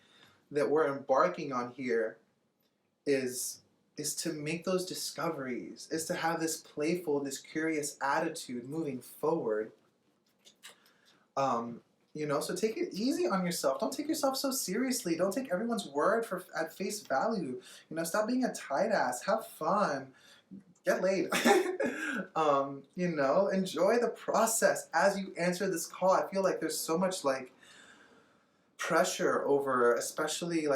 that we're embarking on here is to make those discoveries, is to have this playful, this curious attitude moving forward. So take it easy on yourself. Don't take yourself so seriously. Don't take everyone's word at face value. Stop being a tight ass. Have fun. Get laid. Enjoy the process as you answer this call. I feel like there's so much pressure over, especially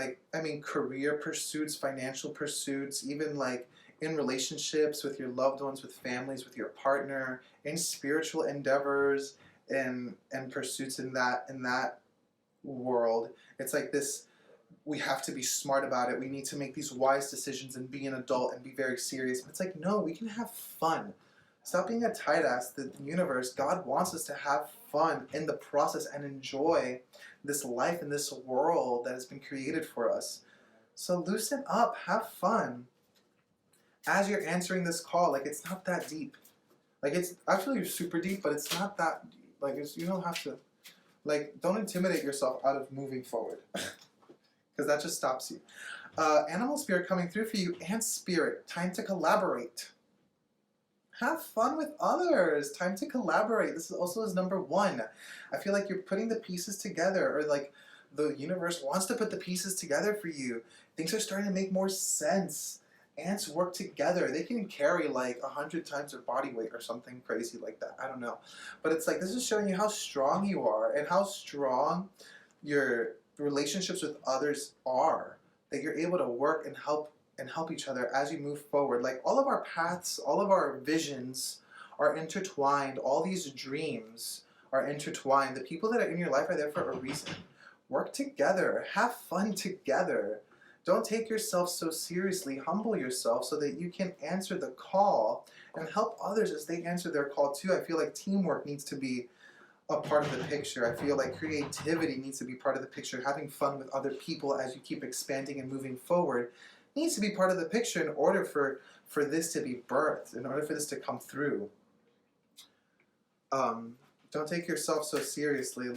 career pursuits, financial pursuits, even in relationships with your loved ones, with families, with your partner, in spiritual endeavors and pursuits in that world. It's like this, we have to be smart about it. We need to make these wise decisions and be an adult and be very serious. But it's like, no, we can have fun. Stop being a tight ass. The universe, God wants us to have fun in the process and enjoy this life and this world that has been created for us. So loosen up, have fun. As you're answering this call, it's not that deep. It's actually super deep, but it's not that, you don't have to, don't intimidate yourself out of moving forward. Because that just stops you. Animal spirit coming through for you. Ant spirit, time to collaborate. Have fun with others. Time to collaborate. This is also number 1. I feel like you're putting the pieces together, or the universe wants to put the pieces together for you. Things are starting to make more sense. Ants work together. They can carry 100 times their body weight or something crazy like that. I don't know. But it's this is showing you how strong you are and how strong your relationships with others are. That you're able to work and help each other as you move forward. All of our paths, all of our visions are intertwined. All these dreams are intertwined. The people that are in your life are there for a reason. Work together. Have fun together. Don't take yourself so seriously. Humble yourself so that you can answer the call and help others as they answer their call too. I feel like teamwork needs to be a part of the picture. I feel like creativity needs to be part of the picture. Having fun with other people as you keep expanding and moving forward needs to be part of the picture in order for this to be birthed, in order for this to come through. Don't take yourself so seriously.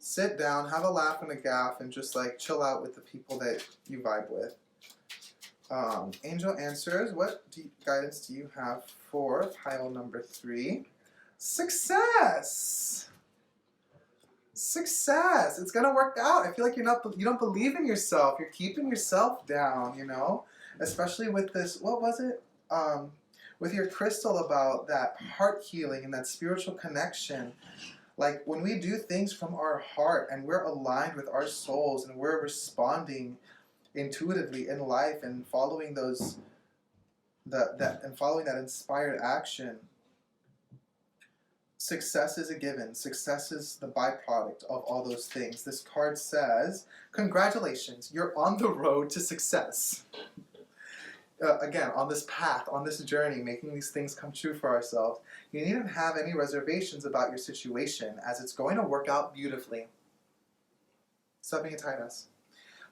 Sit down, have a laugh and a gaff, and just chill out with the people that you vibe with. Angel answers, what guidance do you have for pile number 3? Success! Success! It's gonna work out. I feel like you don't believe in yourself. You're keeping yourself down, Especially with this, what was it? With your crystal about that heart healing and that spiritual connection. When we do things from our heart and we're aligned with our souls and we're responding intuitively in life and following that inspired action, success is a given. Success is the byproduct of all those things. This card says, congratulations, you're on the road to success. Again, on this path, on this journey, making these things come true for ourselves, you needn't have any reservations about your situation, as it's going to work out beautifully. Stop being a tight ass.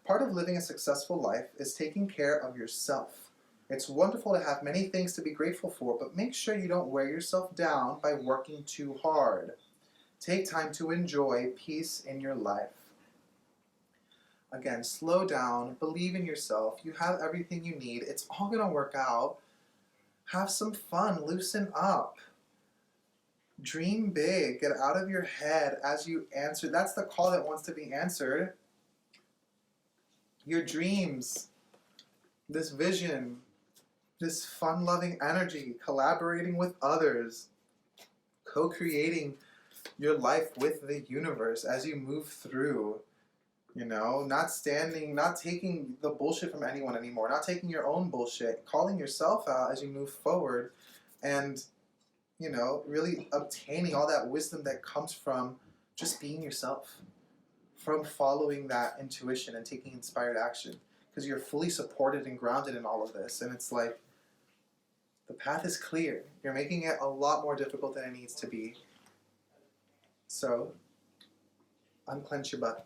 Part of living a successful life is taking care of yourself. It's wonderful to have many things to be grateful for, but make sure you don't wear yourself down by working too hard. Take time to enjoy peace in your life. Again, slow down, believe in yourself. You have everything you need. It's all going to work out. Have some fun, loosen up. Dream big. Get out of your head as you answer. That's the call that wants to be answered. Your dreams, this vision, this fun-loving energy, collaborating with others, co-creating your life with the universe as you move through, you know, not taking the bullshit from anyone anymore, not taking your own bullshit, calling yourself out as you move forward, and, you know, really obtaining all that wisdom that comes from just being yourself, from following that intuition and taking inspired action, because you're fully supported and grounded in all of this. And it's like, the path is clear. You're making it a lot more difficult than it needs to be. So, unclench your butt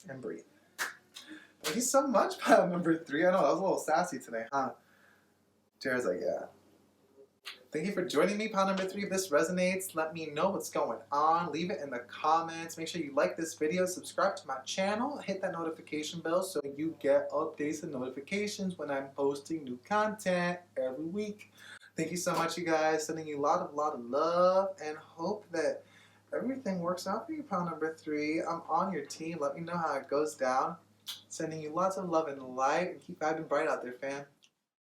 and breathe. Thank you so much, pile number 3. I know, that was a little sassy today, huh? Jared's like, yeah. Thank you for joining me, pile number 3. If this resonates, let me know what's going on. Leave it in the comments. Make sure you like this video, subscribe to my channel, hit that notification bell so you get updates and notifications when I'm posting new content every week. Thank you so much, you guys. Sending you a lot of love, and hope that everything works out for you, pile number 3. I'm on your team. Let me know how it goes down. Sending you lots of love and light, and keep vibing bright out there, fam.